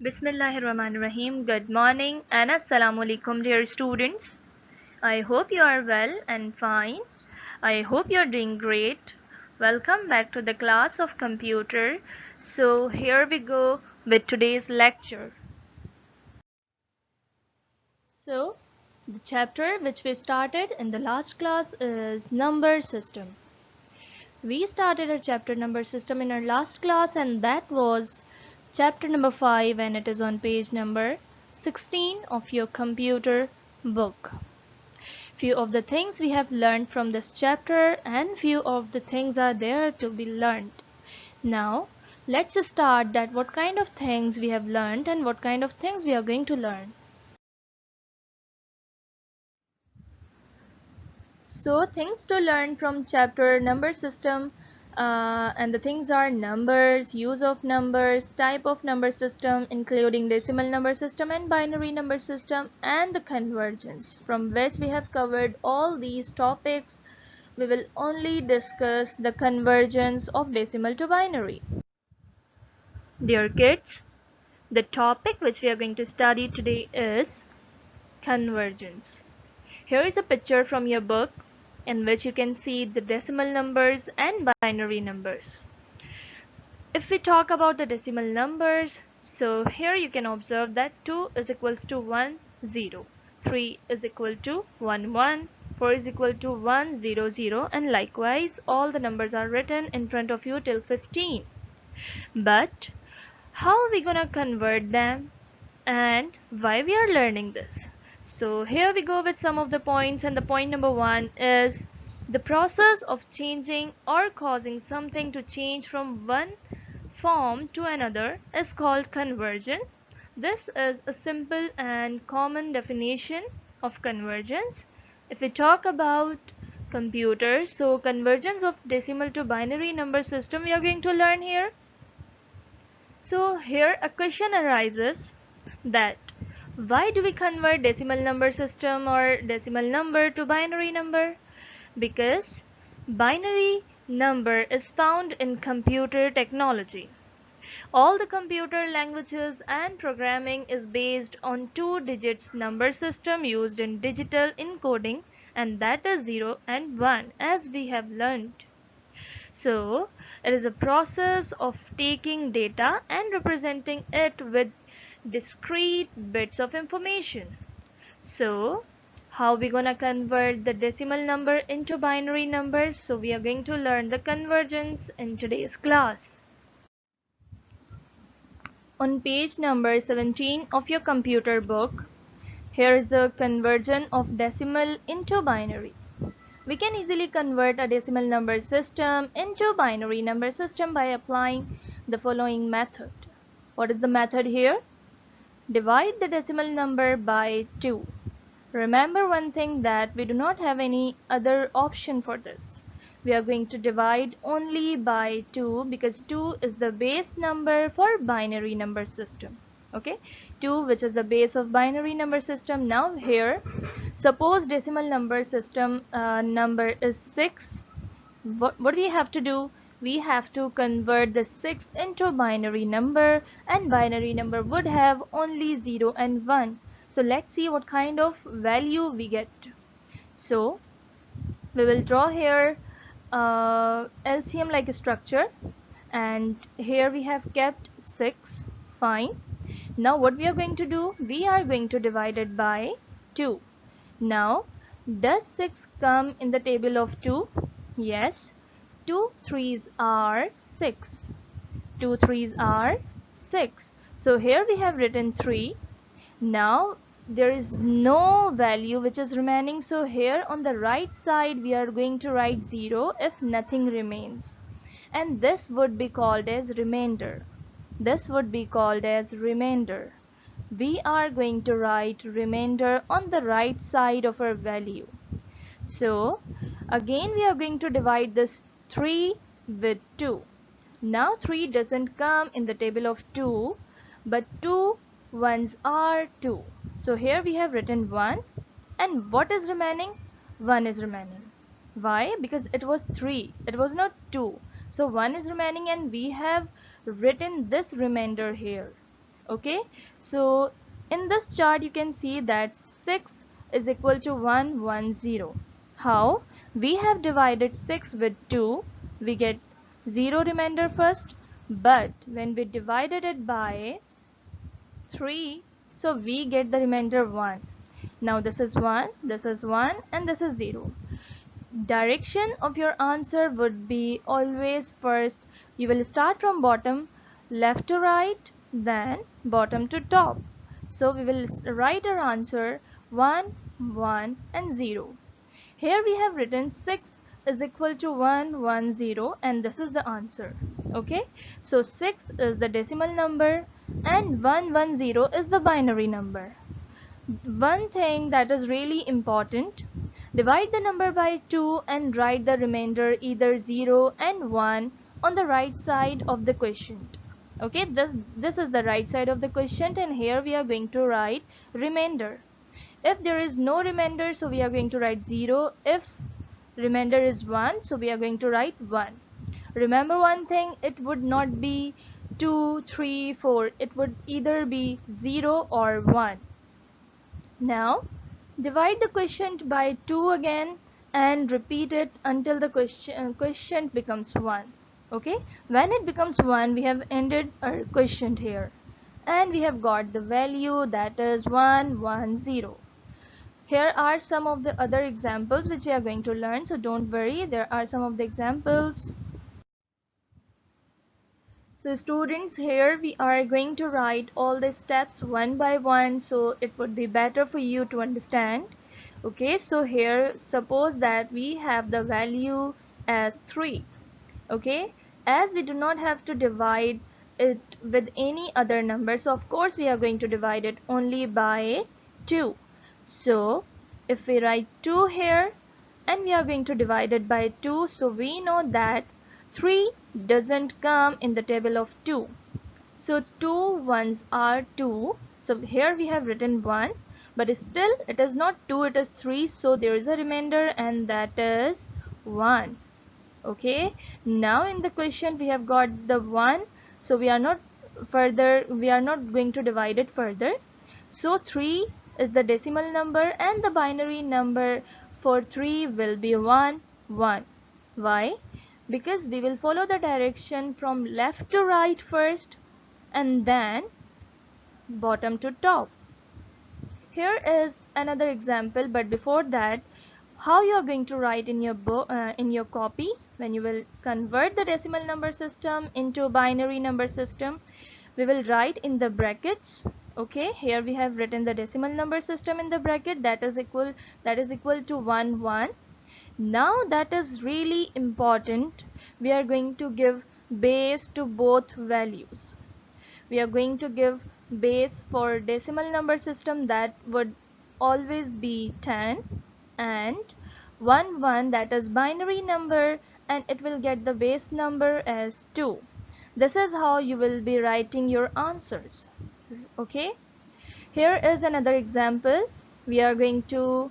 Bismillahirrahmanirrahim. Good morning and assalamu alaikum, dear students. I hope you are well and fine. I hope you are doing great. Welcome back to the class of computer. So here we go with today's lecture. So the chapter which we started in the last class is number system. We started a chapter number system in our last class, and that was chapter number 5, and it is on page number 16 of your computer book. Few of the things we have learned from this chapter and few of the things are there to be learned. Now let's start that what kind of things we have learned and what kind of things we are going to learn. So things to learn from chapter number system, and the things are numbers, use of numbers, type of number system including decimal number system and binary number system, and the convergence, from which we have covered all these topics. We will only discuss the convergence of decimal to binary. Dear kids, the topic which we are going to study today is convergence. Here is a picture from your book in which you can see the decimal numbers and binary numbers. If we talk about the decimal numbers, so here you can observe that 2 is equals to 1, 0, 3 is equal to 1, 1, 4 is equal to 1, 0, 0, and likewise all the numbers are written in front of you till 15. But how are we gonna convert them and why we are learning this? So here we go with some of the points, and the point number 1 is the process of changing or causing something to change from one form to another is called conversion. This is a simple and common definition of convergence. If we talk about computers, so convergence of decimal to binary number system we are going to learn here. So here a question arises that why do we convert decimal number system or decimal number to binary number? Because binary number is found in computer technology. All the computer languages and programming is based on two digits number system used in digital encoding, and that is 0 and 1, as we have learned. So it is a process of taking data and representing it with discrete bits of information. So how we gonna convert the decimal number into binary numbers? So we are going to learn the convergence in today's class. On page number 17 of your computer book, here is the conversion of decimal into binary. We can easily convert a decimal number system into binary number system by applying the following method. What is the method here? Divide the decimal number by 2. Remember one thing, that we do not have any other option for this. We are going to divide only by 2 because 2 is the base number for binary number system. Okay, 2 which is the base of binary number system. Now here, suppose decimal number system number is 6. What we have to do? We have to convert the 6 into binary number, and binary number would have only 0 and 1. So let's see what kind of value we get. So we will draw here LCM like a structure, and here we have kept 6. Fine. Now what we are going to do? We are going to divide it by 2. Now does 6 come in the table of 2? Yes. 2 threes are 6. 2 threes are 6. So here we have written 3. Now there is no value which is remaining, so here on the right side we are going to write 0 if nothing remains, and this would be called as remainder. This would be called as remainder. We are going to write remainder on the right side of our value. So again we are going to divide this 3 with 2. Now 3 doesn't come in the table of 2, but 2 ones are 2. So here we have written 1, and what is remaining? 1 is remaining. Why? Because it was 3, it was not 2. So 1 is remaining, and we have written this remainder here. Okay, so in this chart you can see that 6 is equal to 110. How? We have divided 6 with 2, we get 0 remainder first, but when we divided it by 3, so we get the remainder 1. Now this is 1, this is 1, and this is 0. Direction of your answer would be always first you will start from bottom left to right, then bottom to top. So we will write our answer 1, 1 and 0. Here we have written 6 is equal to 110 and this is the answer. Okay, so 6 is the decimal number and 110 is the binary number. One thing that is really important, divide the number by 2 and write the remainder either 0 and 1 on the right side of the quotient. Okay, this is the right side of the quotient and here we are going to write remainder. If there is no remainder, so we are going to write 0. If remainder is 1, so we are going to write 1. Remember one thing, it would not be 2, 3, 4. It would either be 0 or 1. Now divide the quotient by 2 again and repeat it until the quotient becomes 1. Okay, when it becomes 1 we have ended our quotient here and we have got the value that is 110. Here are some of the other examples which we are going to learn, so don't worry, there are some of the examples. So students, here we are going to write all the steps one by one, so it would be better for you to understand. Okay, so here suppose that we have the value as 3. Okay, as we do not have to divide it with any other number, so of course we are going to divide it only by 2. So if we write 2 here and we are going to divide it by 2, so we know that 3 doesn't come in the table of 2. So 2 ones are 2. So here we have written 1, but still it is not 2, it is 3. So there is a remainder and that is 1. Okay, now in the question we have got the 1, so we are not going to divide it further. So 3 is the decimal number and the binary number for 3 will be 1, 1. Why? Because we will follow the direction from left to right first and then bottom to top. Here is another example, but before that, how you are going to write in your in your copy when you will convert the decimal number system into binary number system. We will write in the brackets. Okay, here we have written the decimal number system in the bracket, that is equal to 1, 1. Now that is really important, we are going to give base to both values. We are going to give base for decimal number system, that would always be 10, and 1, 1 that is binary number and it will get the base number as 2. This is how you will be writing your answers. Okay, here is another example. We are going to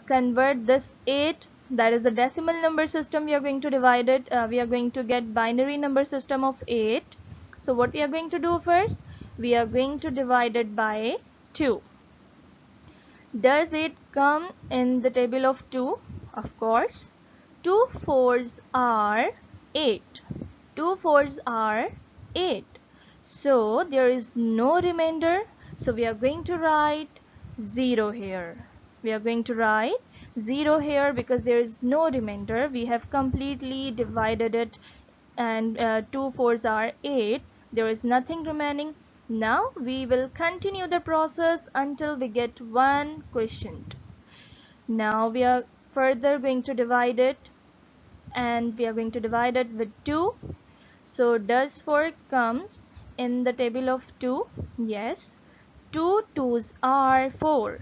convert this 8, that is a decimal number system, we are going to divide it, we are going to get binary number system of 8. So what we are going to do first, we are going to divide it by 2. Does it come in the table of 2? Of course. 2 fours are 8. 2 fours are 8. So there is no remainder. So we are going to write 0 here. We are going to write 0 here because there is no remainder. We have completely divided it and 2 fours are 8. There is nothing remaining. Now we will continue the process until we get one quotient. Now we are further going to divide it and we are going to divide it with 2. So does 4 comes in the table of 2? Yes. 2 2s are 4.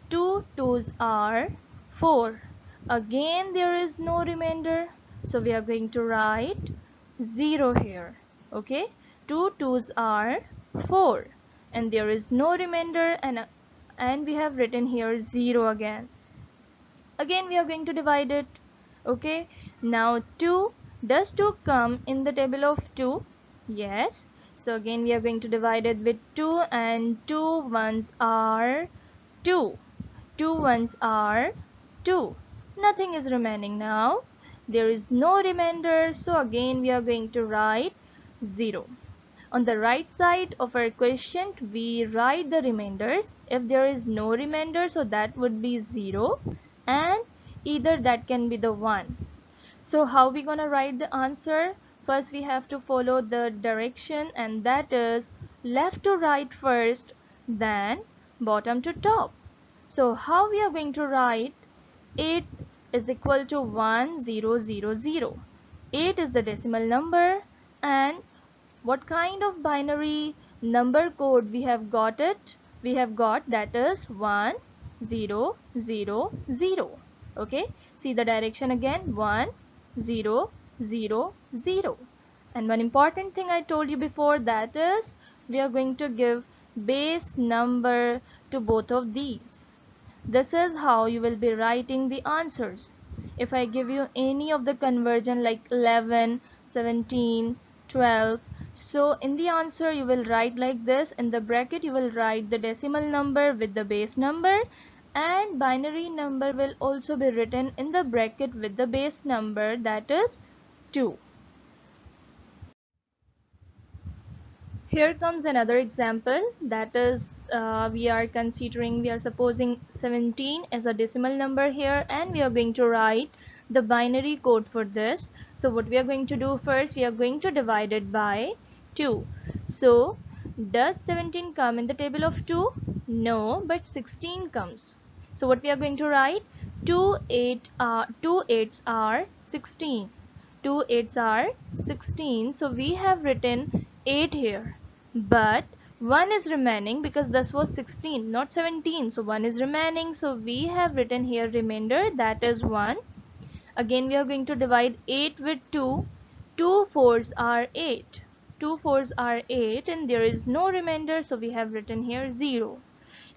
2 2s are 4. Again there is no remainder. So we are going to write 0 here. Okay. 2 2s are 4 and there is no remainder and we have written here 0 again. Again we are going to divide it. Okay, now 2, does 2 come in the table of 2? Yes. So again we are going to divide it with 2, and 2 ones are 2. 2 ones are 2. Nothing is remaining now. There is no remainder, so again we are going to write 0. On the right side of our quotient, we write the remainders. If there is no remainder, so that would be 0, and either that can be the 1. So how we gonna write the answer? First we have to follow the direction, and that is left to right first, then bottom to top. So how we are going to write 8 is equal to 1000. 8 is the decimal number, and what kind of binary number code we have got it? We have got that is 1000. Okay, see the direction again, 1000. And one important thing I told you before, that is we are going to give base number to both of these. This is how you will be writing the answers. If I give you any of the conversion like 11, 17, 12, so in the answer you will write like this. In the bracket you will write the decimal number with the base number, and binary number will also be written in the bracket with the base number, that is 2. Here comes another example, that is we are supposing 17 as a decimal number here, and we are going to write the binary code for this. So what we are going to do first, we are going to divide it by 2. So does 17 come in the table of 2? No, but 16 comes. So what we are going to write, 2 8s are 16. 2 8s are 16. So we have written 8 here, but 1 is remaining because this was 16 not 17, so 1 is remaining, so we have written here remainder, that is 1. Again we are going to divide 8 with 2. 2 4s are 8. 2 4s are 8, and there is no remainder, so we have written here 0.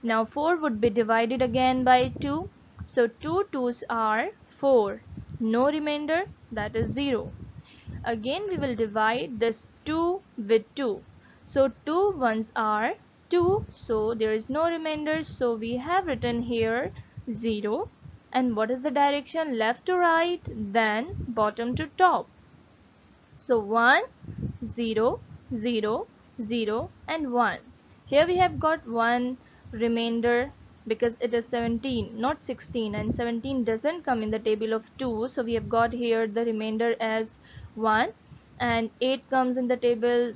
Now 4 would be divided again by 2, so 2 2s are 4. No remainder, that is 0. Again we will divide this 2 with 2. So 2 ones are 2, so there is no remainder, so we have written here 0. And what is the direction? Left to right, then bottom to top. So 1 0 0 0 and 1. Here we have got one remainder because it is 17 not 16, and 17 doesn't come in the table of 2, so we have got here the remainder as 1, and 8 comes in the table,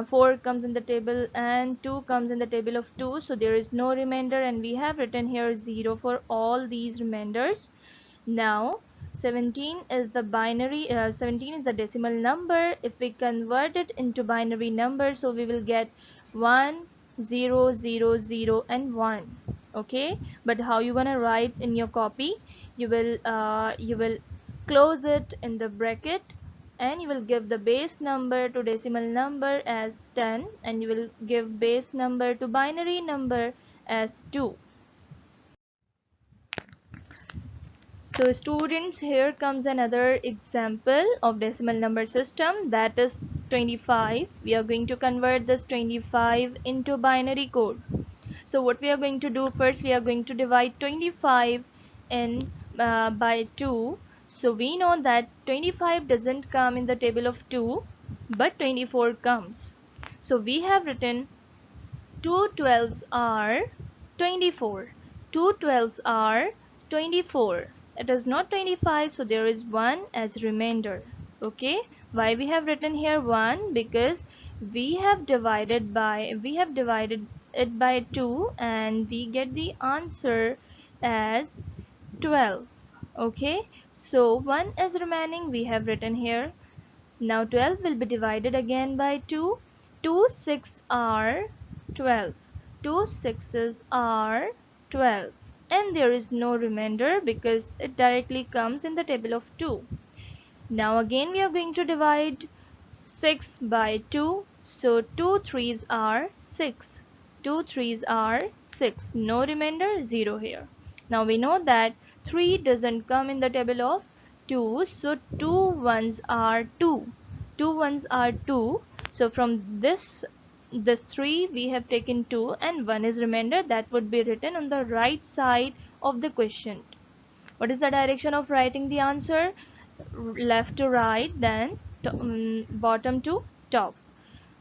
4 comes in the table, and 2 comes in the table of 2, so there is no remainder, and we have written here 0 for all these remainders. Now 17 is the decimal number. If we convert it into binary number, so we will get 1 0 0 0 and 1. Okay, but how you gonna write in your copy? You will close it in the bracket, and you will give the base number to decimal number as 10, and you will give base number to binary number as 2. So students, here comes another example of decimal number system, that is 25. We are going to convert this 25 into binary code. So what we are going to do first, we are going to divide 25 in by 2. So we know that 25 doesn't come in the table of 2, but 24 comes. So we have written 2 12s are 24. 2 12s are 24. It is not 25, so there is 1 as remainder. Okay, why we have written here 1? Because we have divided it by 2, and we get the answer as 12. Okay, so 1 is remaining, we have written here. Now 12 will be divided again by 2. 2 6 are 12. 2 6s are 12, and there is no remainder because it directly comes in the table of 2. Now again we are going to divide 6 by 2. So 2 3s are 6. 2 3s are 6. No remainder, 0 here. Now we know that 3 doesn't come in the table of 2, so 2 1s are 2. 2 1s are 2. So from this this 3 we have taken 2 and 1 is remainder, that would be written on the right side of the question. What is the direction of writing the answer? Left to right, then bottom to top.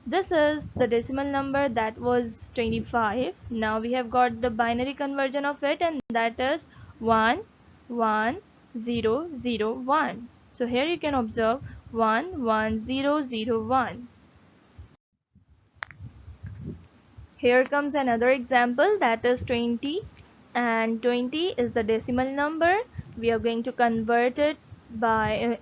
This is the decimal number, that was 25. Now we have got the binary conversion of it, and that is 1 1 0 0 1. So here you can observe 1 1 0 0 1. Here comes another example, that is 20, and 20 is the decimal number. We are going to convert it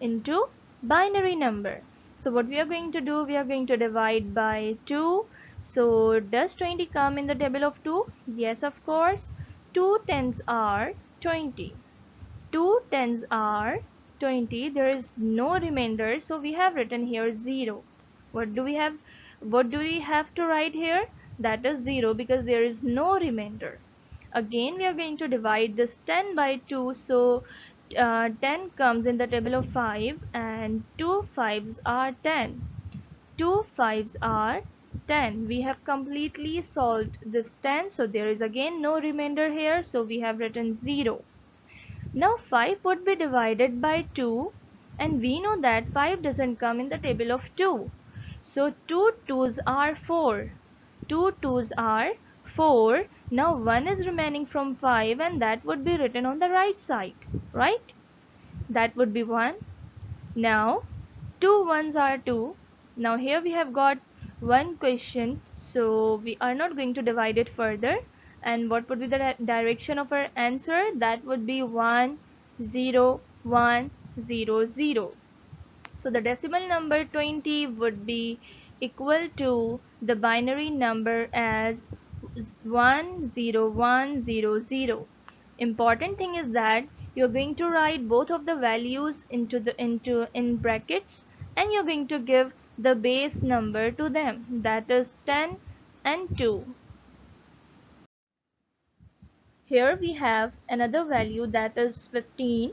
into binary number. So what we are going to do, we are going to divide by 2. So does 20 come in the table of 2? Yes, of course. 2 tens are 20. 2 tens are 20. There is no remainder, so we have written here 0. What do we have to write here? That is 0, because there is no remainder. Again we are going to divide this 10 by 2, so 10 comes in the table of 5 and 2 fives are 10. 2 fives are 10. We have completely solved this 10, so there is again no remainder here, so we have written 0. Now 5 would be divided by 2, and we know that 5 doesn't come in the table of 2. So 2 twos are 4. 2 twos are 4. Now 1 is remaining from 5, and that would be written on the right side, right? That would be 1. Now 2 ones are 2. Now here we have got one question, so we are not going to divide it further. And what would be the direction of our answer? That would be 1 0 1 0 0. So the decimal number 20 would be equal to the binary number as 10100. Important thing is that you're going to write both of the values in brackets, and you're going to give the base number to them, that is 10 and 2. Here we have another value, that is 15.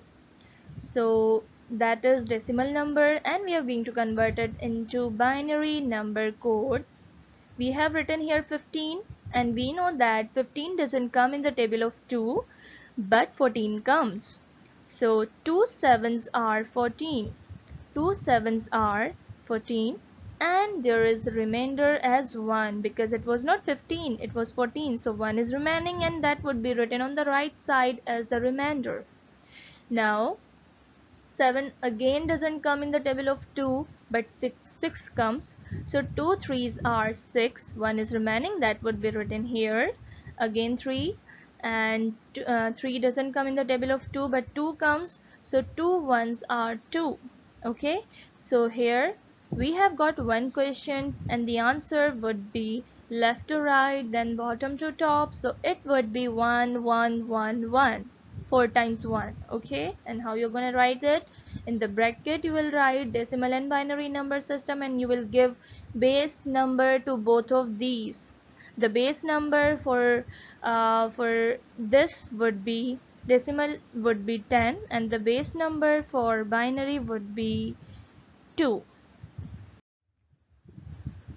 So that is decimal number, and we are going to convert it into binary number code. We have written here 15, and we know that 15 doesn't come in the table of 2, but 14 comes. So 2 sevens are 14. 2 sevens are 14, and there is a remainder as 1, because it was not 15, it was 14, so 1 is remaining, and that would be written on the right side as the remainder. Now 7 again doesn't come in the table of 2, but 6 comes. So 2 threes are 6, 1 is remaining, that would be written here. Again 3, and 3 doesn't come in the table of 2, but 2 comes, so 2 ones are 2. Okay, so here we have got one question, and the answer would be left to right, then bottom to top, so it would be 1 1 1 1. 4 times 1. Okay, and how you're going to write it? In the bracket you will write decimal and binary number system, and you will give base number to both of these. The base number for this would be, decimal would be 10, and the base number for binary would be 2.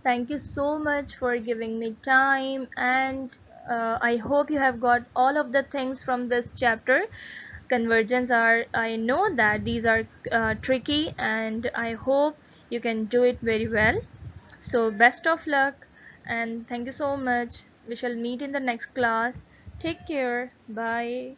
Thank you so much for giving me time, and I hope you have got all of the things from this chapter. Convergence are, I know that these are tricky, and I hope you can do it very well. So best of luck, and thank you so much. We shall meet in the next class. Take care. Bye.